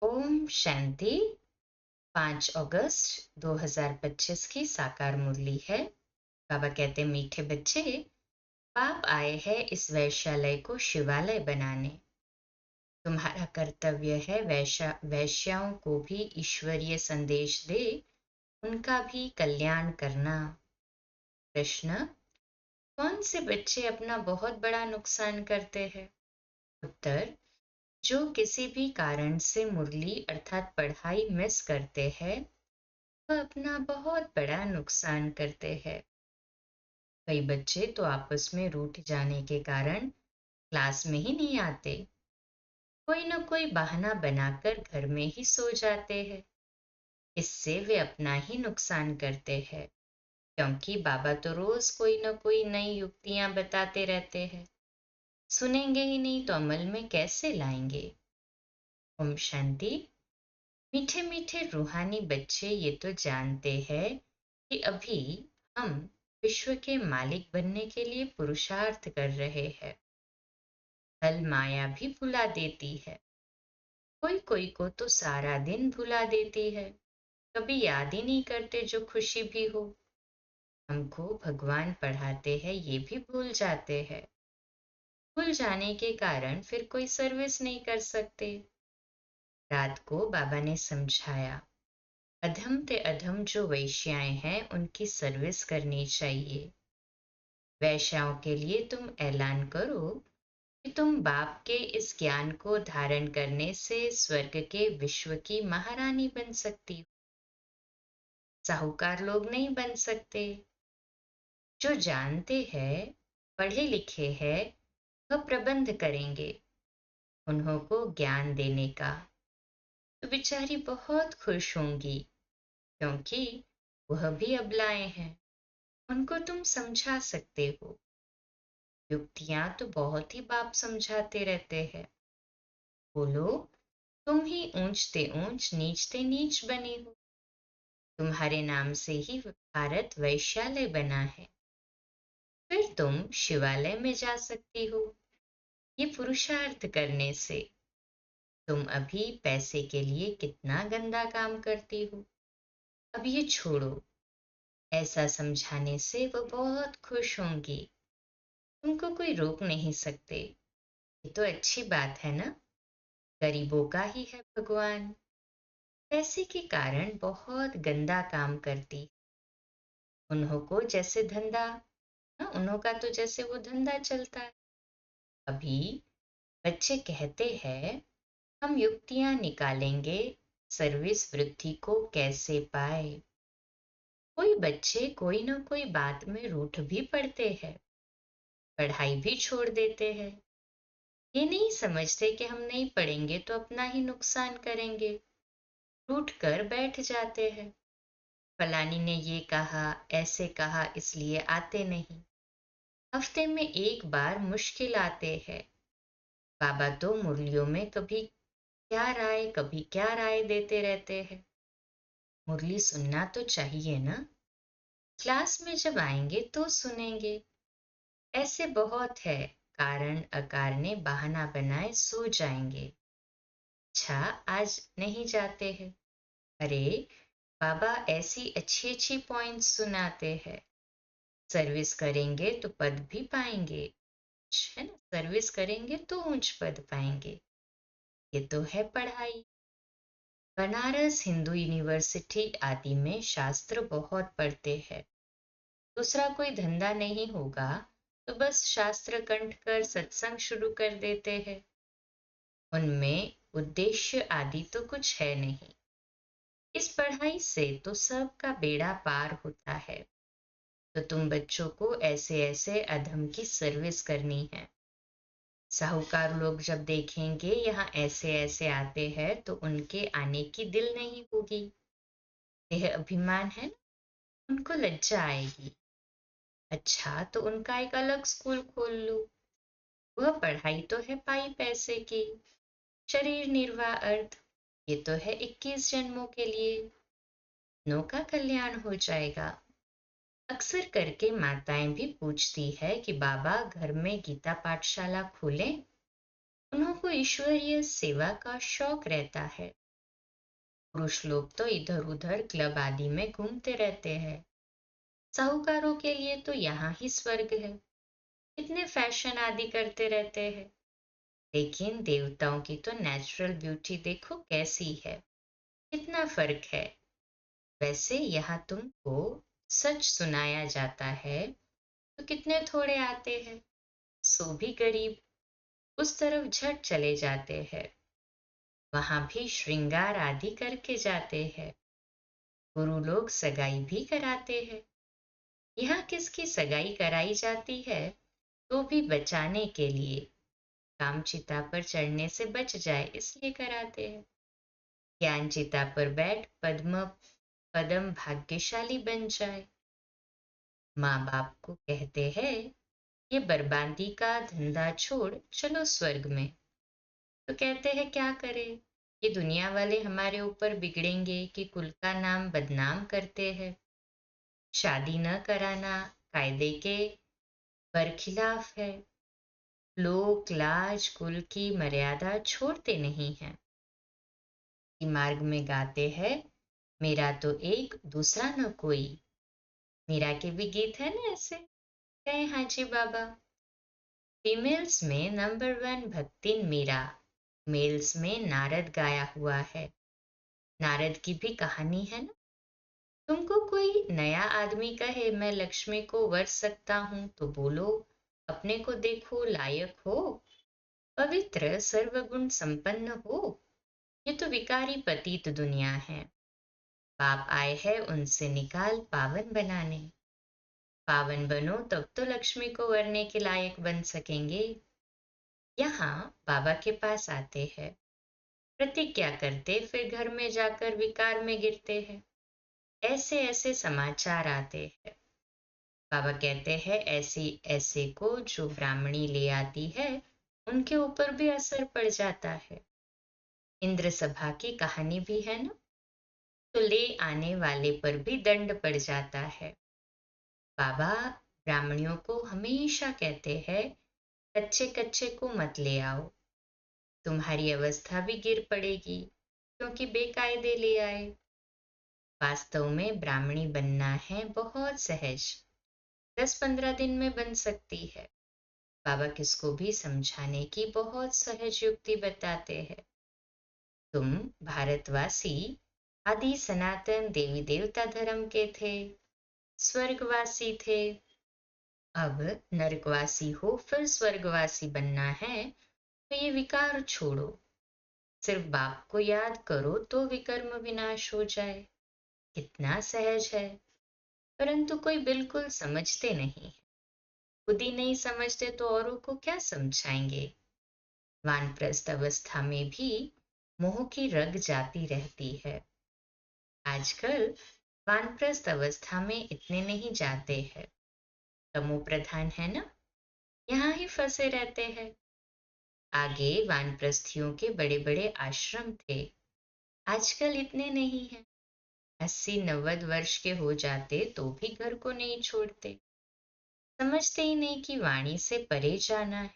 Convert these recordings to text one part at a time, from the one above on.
ओम शांति। 5 अगस्त 2025 की साकार मुरली है। बाबा कहते मीठे बच्चे, बाप आए हैं इस वैश्यालय को शिवालय बनाने। तुम्हारा कर्तव्य है वैश्याओं को भी ईश्वरीय संदेश दे, उनका भी कल्याण करना। प्रश्न, कौन से बच्चे अपना बहुत बड़ा नुकसान करते हैं? उत्तर, जो किसी भी कारण से मुरली अर्थात पढ़ाई मिस करते हैं वह अपना बहुत बड़ा नुकसान करते हैं। कई बच्चे तो आपस में रूठ जाने के कारण क्लास में ही नहीं आते, कोई न कोई बहाना बनाकर घर में ही सो जाते हैं। इससे वे अपना ही नुकसान करते हैं, क्योंकि बाबा तो रोज कोई न कोई नई युक्तियां बताते रहते हैं। सुनेंगे ही नहीं तो अमल में कैसे लाएंगे? ओम शांति। मीठे मीठे रूहानी बच्चे ये तो जानते हैं कि अभी हम विश्व के मालिक बनने के लिए पुरुषार्थ कर रहे हैं। कल माया भी भुला देती है, कोई कोई को तो सारा दिन भुला देती है, कभी याद ही नहीं करते जो खुशी भी हो। हमको भगवान पढ़ाते हैं ये भी भूल जाते हैं। भूल जाने के कारण फिर कोई सर्विस नहीं कर सकते। रात को बाबा ने समझाया, अधम ते अधम जो वैश्याएं हैं उनकी सर्विस करनी चाहिए। वैश्याओं के लिए तुम ऐलान करो कि तुम बाप के इस ज्ञान को धारण करने से स्वर्ग के विश्व की महारानी बन सकती हो। साहूकार लोग नहीं बन सकते। जो जानते हैं, पढ़े लिखे हैं, वह प्रबंध करेंगे उन्हों को ज्ञान देने का। तो बेचारी बहुत खुश होंगी, क्योंकि वह भी अबलाएं हैं, उनको तुम समझा सकते हो। युक्तियां तो बहुत ही बाप समझाते रहते हैं। बोलो, तुम ही ऊंचते ऊंच नीचते नीच बनी हो। तुम्हारे नाम से ही भारत वैश्यालय बना है, फिर तुम शिवालय में जा सकती हो। ये पुरुषार्थ करने से तुम अभी पैसे के लिए कितना गंदा काम करती हो। अब ये छोड़ो। ऐसा समझाने से वो बहुत खुश होंगी, तुमको कोई रोक नहीं सकते। ये तो अच्छी बात है ना। गरीबों का ही है भगवान। पैसे के कारण बहुत गंदा काम करती। उन्हों को जैसे धंधा, उन्हों का तो जैसे वो धंधा चलता है। अभी बच्चे कहते हैं हम युक्तियां निकालेंगे सर्विस वृद्धि को कैसे पाए। कोई बच्चे कोई ना कोई बात में रूठ भी पड़ते हैं, पढ़ाई भी छोड़ देते हैं। ये नहीं समझते कि हम नहीं पढ़ेंगे तो अपना ही नुकसान करेंगे, रूठ कर बैठ जाते हैं। फलानी ने ये कहा, ऐसे कहा, इसलिए आते नहीं। हफ्ते में एक बार मुश्किल आते हैं। बाबा तो मुरलियों में कभी क्या राय देते रहते हैं। मुरली सुनना तो चाहिए ना। क्लास में जब आएंगे तो सुनेंगे। ऐसे बहुत है, कारण अकारने बहाना बनाए सो जाएंगे। अच्छा, आज नहीं जाते हैं। अरे, बाबा ऐसी अच्छी अच्छी पॉइंट्स सुनाते हैं। सर्विस करेंगे तो पद भी पाएंगे, है ना। सर्विस करेंगे तो ऊंच पद पाएंगे। ये तो है पढ़ाई। बनारस हिंदू यूनिवर्सिटी आदि में शास्त्र बहुत पढ़ते हैं। दूसरा कोई धंधा नहीं होगा तो बस शास्त्र कंठ कर सत्संग शुरू कर देते हैं। उनमें उद्देश्य आदि तो कुछ है नहीं। इस पढ़ाई से तो सबका बेड़ा पार होता है। तो तुम बच्चों को ऐसे ऐसे अधम की सर्विस करनी है। साहूकार लोग जब देखेंगे यहाँ ऐसे ऐसे आते हैं तो उनके आने की दिल नहीं होगी। यह अभिमान है ना, उनको लज्जा आएगी। अच्छा, तो उनका एक अलग स्कूल खोल लो। वह पढ़ाई तो है पाई पैसे की, शरीर निर्वाह अर्थ, ये तो है 21 जन्मों के लिए। नो का कल्याण हो जाएगा। अक्सर करके माताएं भी पूछती है कि बाबा घर में गीता पाठशाला खोलें। उन्हों को ईश्वरीय सेवा का शौक रहता है। पुरुष लोग तो इधर उधर क्लब आदि में घूमते रहते हैं। साहूकारों के लिए तो यहाँ ही स्वर्ग है, इतने फैशन आदि करते रहते हैं। लेकिन देवताओं की तो नेचुरल ब्यूटी देखो कैसी है, कितना फर्क है। वैसे यहाँ तुमको सच सुनाया जाता है तो कितने थोड़े आते हैं, सो भी गरीब उस तरफ झट चले जाते हैं। वहां भी श्रृंगार आदि करके जाते हैं। गुरु लोग सगाई भी कराते हैं। यहाँ किसकी सगाई कराई जाती है तो भी बचाने के लिए, काम चिता पर चढ़ने से बच जाए इसलिए कराते हैं। ज्ञान चिता पर बैठ पद्म पदम भाग्यशाली बन जाए। माँ बाप को कहते हैं ये बर्बादी का धंधा छोड़ चलो स्वर्ग में, तो कहते हैं क्या करें, ये दुनिया वाले हमारे ऊपर बिगड़ेंगे कि कुल का नाम बदनाम करते हैं। शादी न कराना कायदे के बरखिलाफ है। लोक लाज कुल की मर्यादा छोड़ते नहीं हैं। कि मार्ग में गाते हैं मेरा तो एक दूसरा न कोई। मीरा के भी गीत है ना ऐसे, कहे हाजी बाबा। फीमेल्स में नंबर वन भक्तिन मीरा, मेल्स में नारद गाया हुआ है। नारद की भी कहानी है ना। तुमको कोई नया आदमी कहे मैं लक्ष्मी को वर सकता हूं तो बोलो अपने को देखो लायक हो, पवित्र सर्वगुण संपन्न हो। ये तो विकारी पतित दुनिया है। बाप आए हैं उनसे निकाल पावन बनाने। पावन बनो तब तो लक्ष्मी को वरने के लायक बन सकेंगे। यहाँ बाबा के पास आते हैं, प्रतिज्ञा करते फिर घर में जाकर विकार में गिरते हैं। ऐसे ऐसे समाचार आते हैं। बाबा कहते हैं ऐसी ऐसे को जो ब्राह्मणी ले आती है उनके ऊपर भी असर पड़ जाता है। इंद्र सभा की कहानी भी है ना, तो ले आने वाले पर भी दंड पड़ जाता है। बाबा ब्राह्मणियों को हमेशा कहते हैं कच्चे कच्चे को मत ले आओ, तुम्हारी अवस्था भी गिर पड़ेगी क्योंकि बेकायदे ले आए। वास्तव में ब्राह्मणी बनना है बहुत सहज, 10-15 दिन में बन सकती है। बाबा किसको भी समझाने की बहुत सहज युक्ति बताते हैं। तुम भारतवासी आदि सनातन देवी देवता धर्म के थे, स्वर्गवासी थे, अब नरकवासी हो फिर स्वर्गवासी बनना है तो ये विकार छोड़ो। सिर्फ बाप को याद करो तो विकर्म विनाश हो जाए। कितना सहज है, परंतु कोई बिल्कुल समझते नहीं। खुद ही नहीं समझते तो औरों को क्या समझाएंगे। वानप्रस्थ अवस्था में भी मोह की रग जाती रहती है। आजकल वानप्रस्थ अवस्था में इतने नहीं जाते हैं, तमो प्रधान है ना, यहाँ ही फंसे रहते हैं। आगे वानप्रस्थियों के बड़े बड़े आश्रम थे, आजकल इतने नहीं हैं। 80-90 वर्ष के हो जाते तो भी घर को नहीं छोड़ते। समझते ही नहीं कि वाणी से परे जाना है,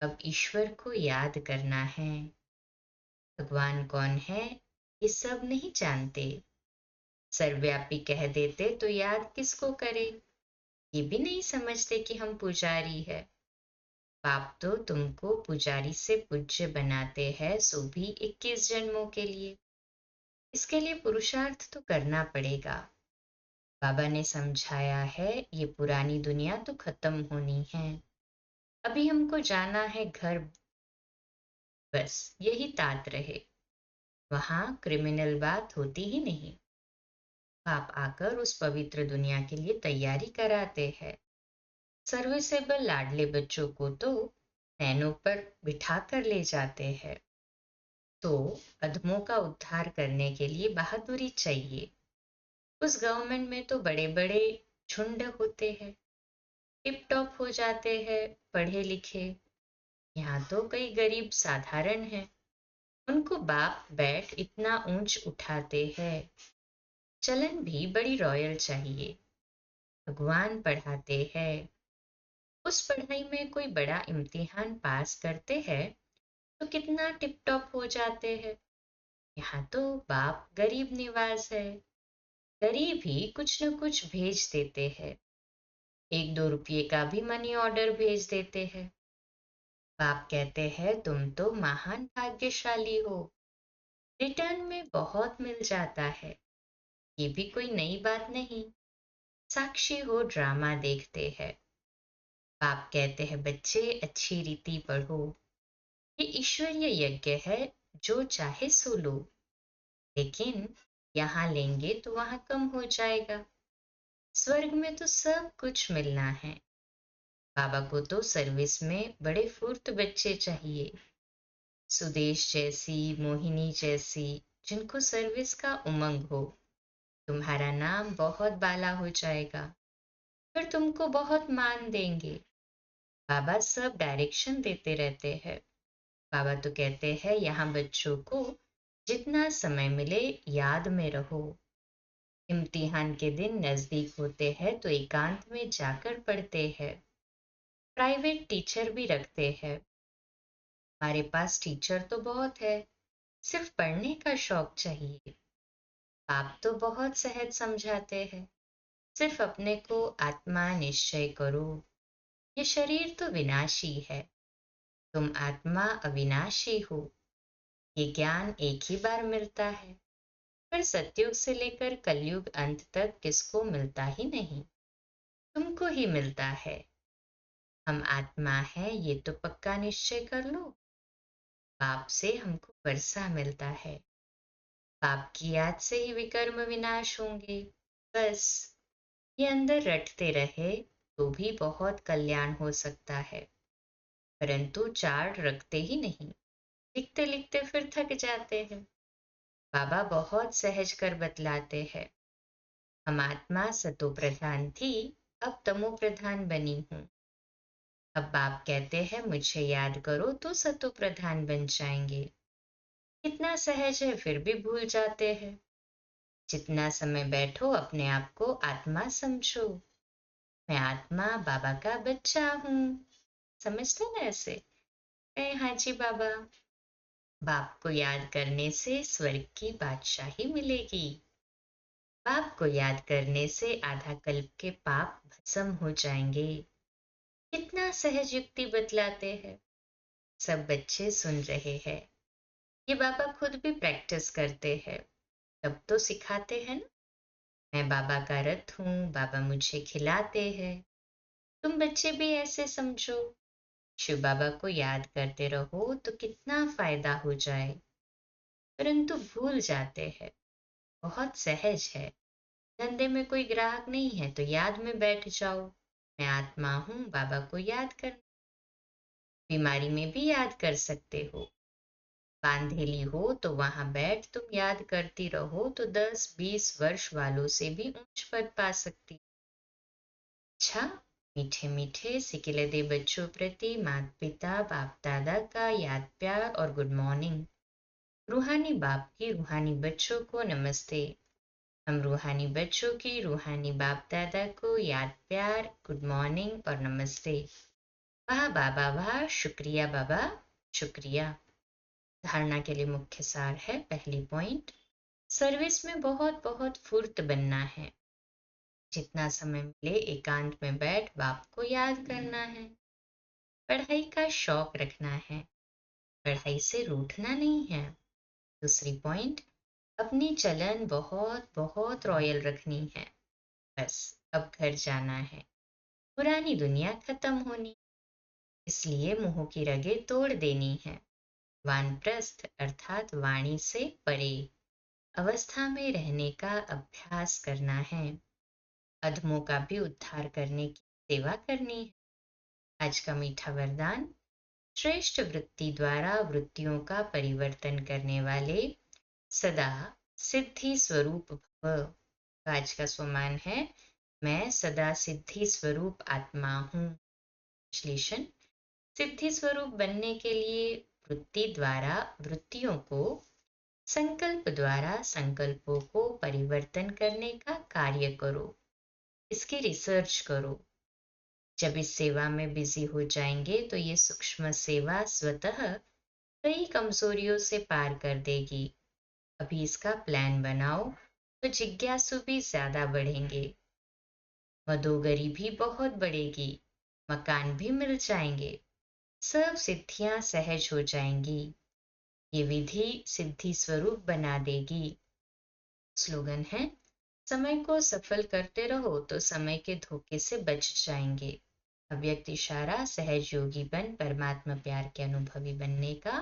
अब ईश्वर को याद करना है। भगवान कौन है ये सब नहीं जानते। सर्वव्यापी कह देते तो याद किसको करे, ये भी नहीं समझते कि हम पुजारी है। बाप तो तुमको पुजारी से पूज्य बनाते हैं, सो भी 21 जन्मों के लिए। इसके लिए पुरुषार्थ तो करना पड़ेगा। बाबा ने समझाया है ये पुरानी दुनिया तो खत्म होनी है, अभी हमको जाना है घर, बस यही तात रहे। वहां क्रिमिनल बात होती ही नहीं। बाप आकर उस पवित्र दुनिया के लिए तैयारी कराते हैं। सर्विसेबल लाडले बच्चों को तो नैनों पर बिठा कर ले जाते हैं। तो अधमों का उद्धार करने के लिए बहादुरी चाहिए। उस गवर्नमेंट में तो बड़े बड़े झुंड होते हैं, टिप टॉप हो जाते हैं पढ़े लिखे। यहाँ तो कई गरीब साधारण हैं, उनको बाप बैठ इतना ऊंच उठाते हैं। चलन भी बड़ी रॉयल चाहिए। भगवान पढ़ाते हैं, उस पढ़ाई में कोई बड़ा इम्तिहान पास करते हैं तो कितना टिप टॉप हो जाते हैं। यहाँ तो बाप गरीब निवाज है। गरीब ही कुछ न कुछ भेज देते हैं। 1-2 रुपये का भी मनी ऑर्डर भेज देते हैं। बाप कहते हैं तुम तो महान भाग्यशाली हो, रिटर्न में बहुत मिल जाता है। ये भी कोई नई बात नहीं। साक्षी हो ड्रामा देखते हैं। बाप कहते हैं बच्चे अच्छी रीति पढ़ो, ये ईश्वरीय यज्ञ है, जो चाहे सो लो, लेकिन यहाँ लेंगे तो वहां कम हो जाएगा। स्वर्ग में तो सब कुछ मिलना है। बाबा को तो सर्विस में बड़े फुर्त बच्चे चाहिए, सुदेश जैसी, मोहिनी जैसी, जिनको सर्विस का उमंग हो। तुम्हारा नाम बहुत बाला हो जाएगा, फिर तुमको बहुत मान देंगे। बाबा सब डायरेक्शन देते रहते हैं। बाबा तो कहते हैं यहाँ बच्चों को जितना समय मिले याद में रहो। इम्तिहान के दिन नजदीक होते हैं तो एकांत में जाकर पढ़ते हैं। प्राइवेट टीचर भी रखते हैं। हमारे पास टीचर तो बहुत है, सिर्फ पढ़ने का शौक चाहिए। आप तो बहुत सहज समझाते हैं, सिर्फ अपने को आत्मा निश्चय करो। ये शरीर तो विनाशी है, तुम आत्मा अविनाशी हो। ये ज्ञान एक ही बार मिलता है, फिर सतयुग से लेकर कलयुग अंत तक किसको मिलता ही नहीं, तुमको ही मिलता है। हम आत्मा है ये तो पक्का निश्चय कर लो। पाप से हमको वर्षा मिलता है, पाप की याद से ही विकर्म विनाश होंगे। बस ये अंदर रटते रहे तो भी बहुत कल्याण हो सकता है, परंतु चार्ट रखते ही नहीं, लिखते लिखते फिर थक जाते हैं। बाबा बहुत सहज कर बतलाते हैं, हम आत्मा सतो प्रधान थी, अब तमो प्रधान बनी हूं। अब बाप कहते हैं मुझे याद करो तो सतो प्रधान बन जाएंगे। कितना सहज है, फिर भी भूल जाते हैं। जितना समय बैठो अपने आप को आत्मा समझो। मैं आत्मा बाबा का बच्चा हूँ। समझते ना ऐसे? कहे हाँ जी बाबा। बाप को याद करने से स्वर्ग की बादशाही मिलेगी। बाप को याद करने से आधा कल्प के पाप भस्म हो जाएंगे। कितना सहज युक्ति बतलाते हैं। सब बच्चे सुन रहे हैं। ये बाबा खुद भी प्रैक्टिस करते हैं, तब तो सिखाते हैं ना। मैं बाबा का रथ हूँ, बाबा मुझे खिलाते हैं। तुम बच्चे भी ऐसे समझो। शिव बाबा को याद करते रहो तो कितना फायदा हो जाए, परंतु भूल जाते हैं। बहुत सहज है। धंधे में कोई ग्राहक नहीं है तो याद में बैठ जाओ, मैं आत्मा हूँ, बाबा को याद कर। बीमारी में भी याद कर सकते हो। बांधेली हो तो वहां बैठ तुम याद करती रहो तो 10-20 वर्ष वालों से भी ऊंच पद पा सकती। अच्छा, मीठे मीठे सिकिले दे बच्चों प्रति माता पिता बाप दादा का याद प्यार और गुड मॉर्निंग। रूहानी बाप की रूहानी बच्चों को नमस्ते। हम रूहानी बच्चों की रूहानी बाप दादा को याद प्यार गुड मॉर्निंग और नमस्ते। वाह बाबा वाह, शुक्रिया बाबा, शुक्रिया। धारणा के लिए मुख्य सार है, पहली पॉइंट, सर्विस में बहुत बहुत फुर्त बनना है। जितना समय मिले एकांत में बैठ बाप को याद करना है। पढ़ाई का शौक रखना है, पढ़ाई से रूठना नहीं है। दूसरी पॉइंट, अपनी चलन बहुत बहुत रॉयल रखनी है। बस अब घर जाना है, पुरानी दुनिया खत्म होनी, इसलिए मुंह की रगें तोड़ देनी है। वानप्रस्थ अर्थात वाणी से परे अवस्था में रहने का अभ्यास करना है। अधमों का भी उद्धार करने की सेवा करनी है। आज का मीठा वरदान, श्रेष्ठ वृत्ति द्वारा वृत्तियों का परिवर्तन करने वाले सदा सिद्धि स्वरूप भव। तो आज का स्वमान है, मैं सदा सिद्धि स्वरूप आत्मा हूँ। विश्लेषण, सिद्धि स्वरूप बनने के लिए वृत्ति द्वारा वृत्तियों को, संकल्प द्वारा संकल्पों को परिवर्तन करने का कार्य करो। इसकी रिसर्च करो। जब इस सेवा में बिजी हो जाएंगे तो ये सूक्ष्म सेवा स्वतः कई कमजोरियों से पार कर देगी। अभी इसका प्लान बनाओ तो जिज्ञासु भी ज्यादा बढ़ेंगे, मदोगरी भी बहुत बढ़ेगी, मकान भी मिल जाएंगे, सब सिद्धियां सहज हो जाएंगी। ये विधि सिद्धि स्वरूप बना देगी। स्लोगन है, समय को सफल करते रहो तो समय के धोखे से बच जाएंगे। अव्यक्त इशारा सहज योगी बन परमात्मा प्यार के अनुभवी बनने का।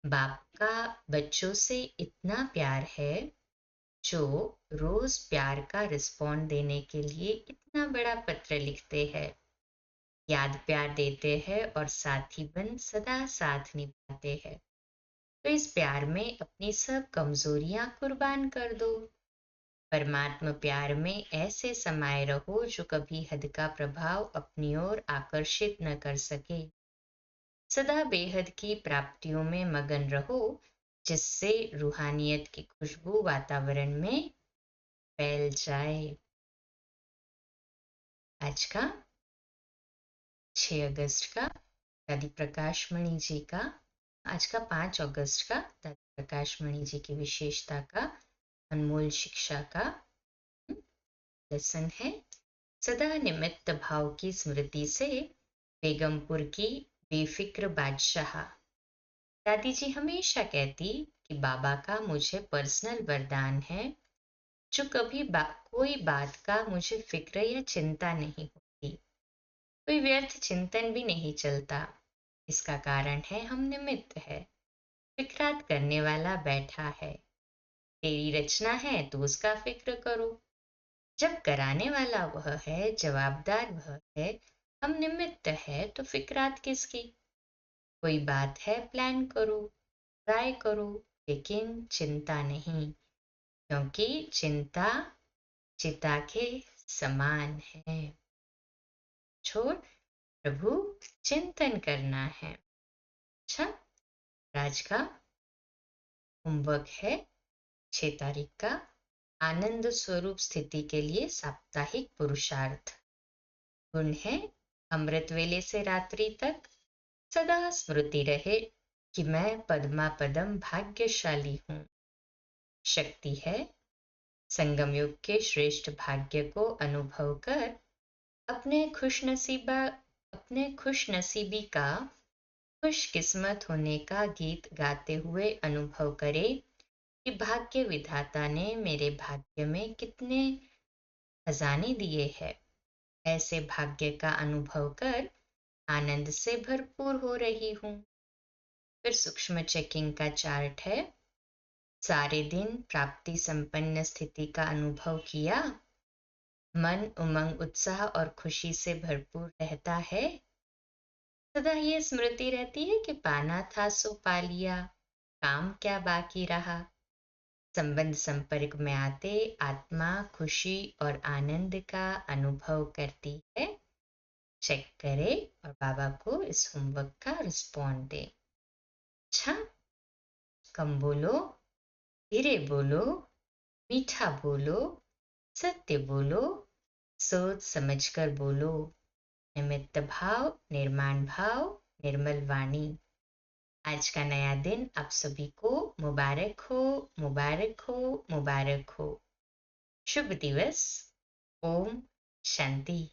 बाप का बच्चों से इतना प्यार है जो रोज प्यार का रिस्पॉन्ड देने के लिए इतना बड़ा पत्र लिखते हैं, याद प्यार देते हैं और साथी बन सदा साथ निभाते हैं। तो इस प्यार में अपनी सब कमजोरियां कुर्बान कर दो। परमात्मा प्यार में ऐसे समाये रहो जो कभी हद का प्रभाव अपनी ओर आकर्षित न कर सके। सदा बेहद की प्राप्तियों में मगन रहो, जिससे रूहानियत की खुशबू वातावरण में फैल जाए। आज का 6 अगस्त का दादी प्रकाश मणि जी का, आज का 5 अगस्त का दादी प्रकाश मणि जी की विशेषता का, अनमोल शिक्षा का लेसन है। सदा निमित्त भाव की स्मृति से बेगमपुर की बेफिक्र बादशाह। दादी जी हमेशा कहती कि बाबा का मुझे पर्सनल वरदान है, जो कभी कोई बात का मुझे फिक्र या चिंता नहीं होती, कोई व्यर्थ चिंतन भी नहीं चलता। इसका कारण है हम निमित्त है, फिक्रात करने वाला बैठा है। तेरी रचना है तो उसका फिक्र करो, जब कराने वाला वह है, जवाबदार वह है, हम निमित्त है तो फिक्रात किसकी। कोई बात है प्लान करो, ट्राई करो, लेकिन चिंता नहीं, क्योंकि चिंता चिता के समान है। छोड़, प्रभु चिंतन करना है। अच्छा, आज का होमवर्क है 6 तारीख का, आनंद स्वरूप स्थिति के लिए साप्ताहिक पुरुषार्थ। गुण है, अमृत वेले से रात्रि तक सदा स्मृति रहे कि मैं पद्मा पदम भाग्यशाली हूँ। शक्ति है, संगम युग के श्रेष्ठ भाग्य को अनुभव कर अपने खुशनसीबी का, खुशकिस्मत होने का गीत गाते हुए अनुभव करे कि भाग्य विधाता ने मेरे भाग्य में कितने खजाने दिए हैं। ऐसे भाग्य का अनुभव कर आनंद से भरपूर हो रही हूँ। फिर सूक्ष्म चेकिंग का चार्ट है। सारे दिन प्राप्ति संपन्न स्थिति का अनुभव किया, मन उमंग उत्साह और खुशी से भरपूर रहता है। सदा ये स्मृति रहती है कि पाना था सो पा लिया, काम क्या बाकी रहा। संबंध संपर्क में आते आत्मा खुशी और आनंद का अनुभव करती है। चेक करे और बाबा को इस होमवर्क का रिस्पॉन्ड दे। अच्छा, कम बोलो, धीरे बोलो, मीठा बोलो, सत्य बोलो, सोच समझकर बोलो। निमित्त भाव, निर्माण भाव, निर्मल वाणी। आज का नया दिन आप सभी को मुबारक हो, मुबारक हो, मुबारक हो। शुभ दिवस। ओम शांति।